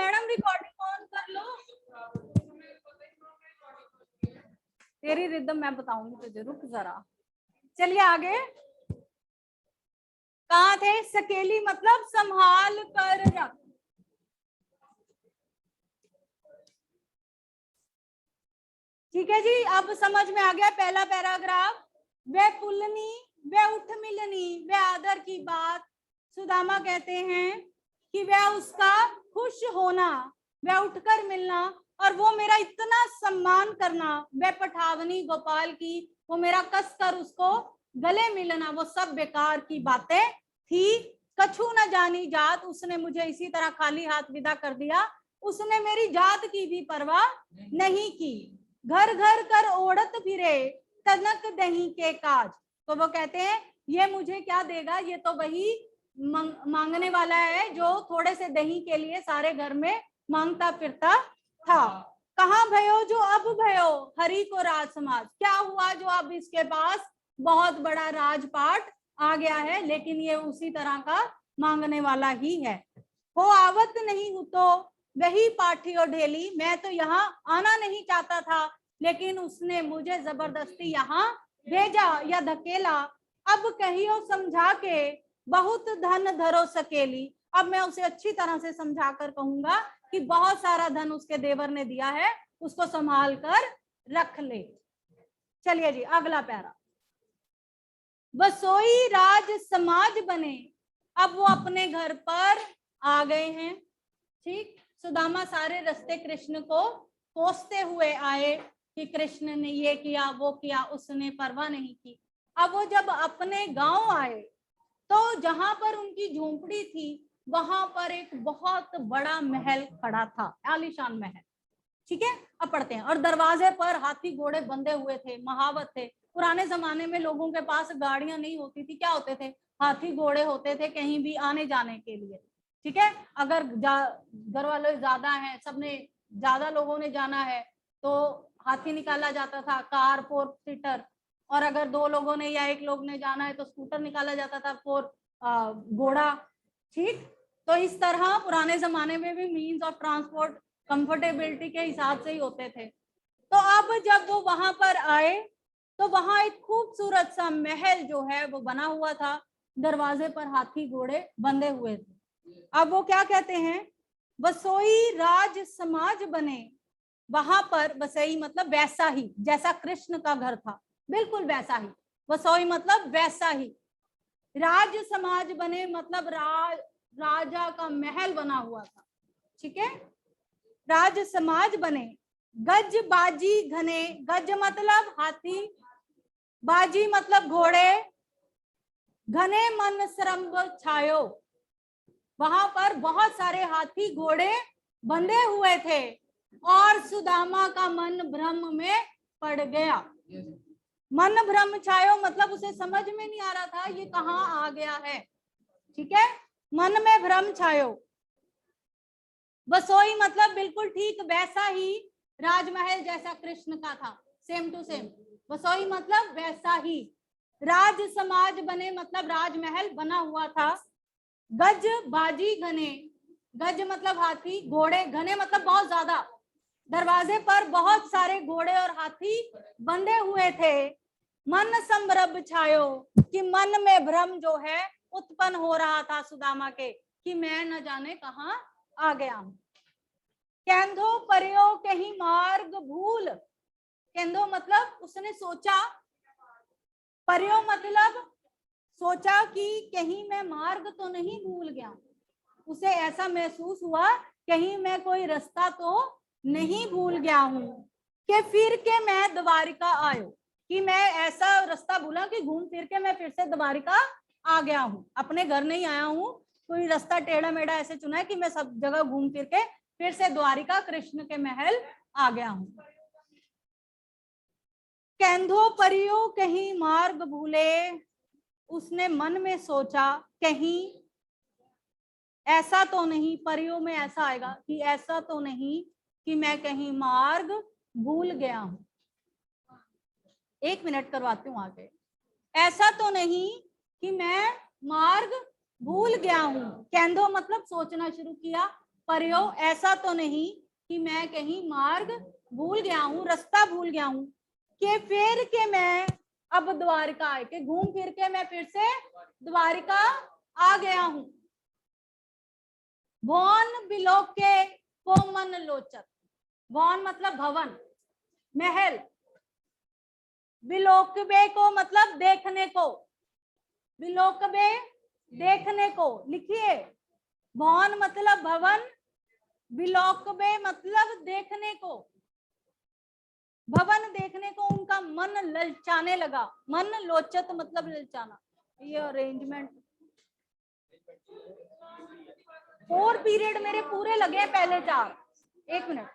Madam recording on कर लो। तेरी rhythm मैं बताऊंगी तुझे, रुक जरा। चलिए आगे। कहाँ थे? सकेली मतलब संभाल कर रख। ठीक है जी, अब समझ में आ गया पहला पैराग्राफ। वे पुलनी, वे उठ मिलनी, वे आदर की बात। सुदामा कहते हैं कि वह उसका खुश होना, वह उठकर मिलना, और वो मेरा इतना सम्मान करना, वह पठावनी गोपाल की, वो मेरा कसकर उसको गले मिलना, वो सब बेकार की बातें थी। कछु न जानी जात, उसने मुझे इसी तरह खाली हाथ विदा कर दिया। उसने मेरी जात की भी परवाह नहीं की। घर घर कर ओढ़त फिरे, तनक दही के काज। तो वो कहते हैं ये मुझे क्या देगा, ये तो वही मांगने वाला है जो थोड़े से दही के लिए सारे घर में मांगता फिरता था। कहाँ भयो जो अब भयो, हरि को राज समाज। क्या हुआ जो अब इसके पास बहुत बड़ा राजपाट आ गया है, लेकिन ये उसी तरह का मांगने वाला ही है। हो आवत नहीं हूं तो वही पाठी और ढेली। मैं तो यहाँ आना नहीं चाहता था, लेकिन उसने मुझे जबरदस्ती यहाँ भेजा या धकेला। अब कहियो समझा के बहुत धन धरो सकेली। अब मैं उसे अच्छी तरह से समझा कर कहूंगा कि बहुत सारा धन उसके देवर ने दिया है, उसको संभाल कर रख ले। चलिए जी अगला पैरा। बसोई राज समाज बने, अब वो अपने घर पर आ गए हैं। ठीक, सुदामा सारे रास्ते कृष्ण को कोसते हुए आए कि कृष्ण ने ये किया वो किया, उसने परवाह नहीं की। अब वो जब अपने गांव आए तो जहां पर उनकी झोंपड़ी थी वहां पर एक बहुत बड़ा महल खड़ा था, आलीशान महल। ठीक है, अब पढ़ते हैं। और दरवाजे पर हाथी घोड़े बंधे हुए थे, महावत थे। पुराने जमाने में लोगों के पास गाड़ियां नहीं होती थी, क्या होते थे? हाथी घोड़े होते थे कहीं भी आने जाने के लिए। ठीक है, अगर घर वाले ज्यादा हैं, सबने ज्यादा लोगों ने जाना है तो हाथी निकाला जाता था, कार 4 सीटर। और अगर 2 लोगों ने या 1 लोग ने जाना है तो स्कूटर निकाला जाता था, 4 घोड़ा। ठीक, तो इस तरह पुराने जमाने में भी मीन्स ऑफ ट्रांसपोर्ट कंफर्टेबिलिटी के हिसाब से ही होते थे। तो अब जब वो वहां पर आए तो वहां एक खूबसूरत सा महल जो है वो बना हुआ था, दरवाजे पर हाथी घोड़े बंधे हुए थे। अब वो क्या कहते हैं? बसोई राज समाज बने। वहां पर बसई मतलब वैसा ही, जैसा कृष्ण का घर था बिल्कुल वैसा ही। बसोई मतलब वैसा ही। राज समाज बने मतलब राजा का महल बना हुआ था। ठीक है, राज समाज बने। गज बाजी घने, गज मतलब हाथी, बाजी मतलब घोड़े, घने मन सरंभ छायो। वहां पर बहुत सारे हाथी घोड़े बंधे हुए थे और सुदामा का मन भ्रम में पड़ गया। मन भ्रम छायो मतलब उसे समझ में नहीं आ रहा था ये कहाँ आ गया है। ठीक है, मन में भ्रम छायो। बसोई मतलब बिल्कुल ठीक वैसा ही, राजमहल जैसा कृष्ण का था, सेम टू सेम। बसोई मतलब वैसा ही। राज समाज बने मतलब राजमहल बना हुआ था। गज बाजी घने, गज मतलब हाथी, घोड़े, घने मतलब बहुत ज्यादा। दरवाजे पर बहुत सारे घोड़े और हाथी बंधे हुए थे। मन संभ्रम छायो कि मन में भ्रम जो है उत्पन्न हो रहा था सुदामा के कि मैं न जाने कहां आ गया हूं। केंधो पर्यो कहीं मार्ग भूल, केंधो मतलब उसने सोचा, पर्यो मतलब सोचा कि कहीं मैं मार्ग तो नहीं भूल गया। उसे ऐसा महसूस हुआ कहीं मैं कोई रास्ता तो नहीं भूल गया हूं कि फिर के मैं द्वारिका आयो, कि मैं ऐसा रास्ता भूला कि घूम फिर के मैं फिर से द्वारिका आ गया हूं, अपने घर नहीं आया हूं, कोई रास्ता टेढ़ा मेढ़ा ऐसे चुना है कि मैं सब जगह घूम फिर के फिर से द्वारिका कृष्ण के महल आ गया हूं। केंधो परियो कहीं मार्ग भूले, उसने मन में सोचा कहीं ऐसा तो नहीं, परियों में ऐसा आएगा कि ऐसा तो नहीं कि मैं कहीं मार्ग भूल गया हूं। 1 मिनट करवाती हूँ आगे। ऐसा तो नहीं कि मैं मार्ग भूल गया हूं। केंधो मतलब सोचना शुरू किया, पर्यो, ऐसा तो नहीं कि मैं कहीं मार्ग भूल गया हूँ, रास्ता भूल गया हूँ, कि फिर के मैं अब द्वारिका आए, के घूम फिर के मैं फिर से द्वारिका आ गया हूँ। भवन बिलोके को मन लोचत, भवन मतलब भवन, महल, बिलोकबे को मतलब देखने को, बिलोकबे देखने को, लिखिए, भवन मतलब भवन, बिलोकबे मतलब देखने को, भवन देखने को उनका मन ललचाने लगा। मन लोचत मतलब ललचाना। ये अरेंजमेंट 4 पीरियड मेरे पूरे लगे पहले 4। एक मिनट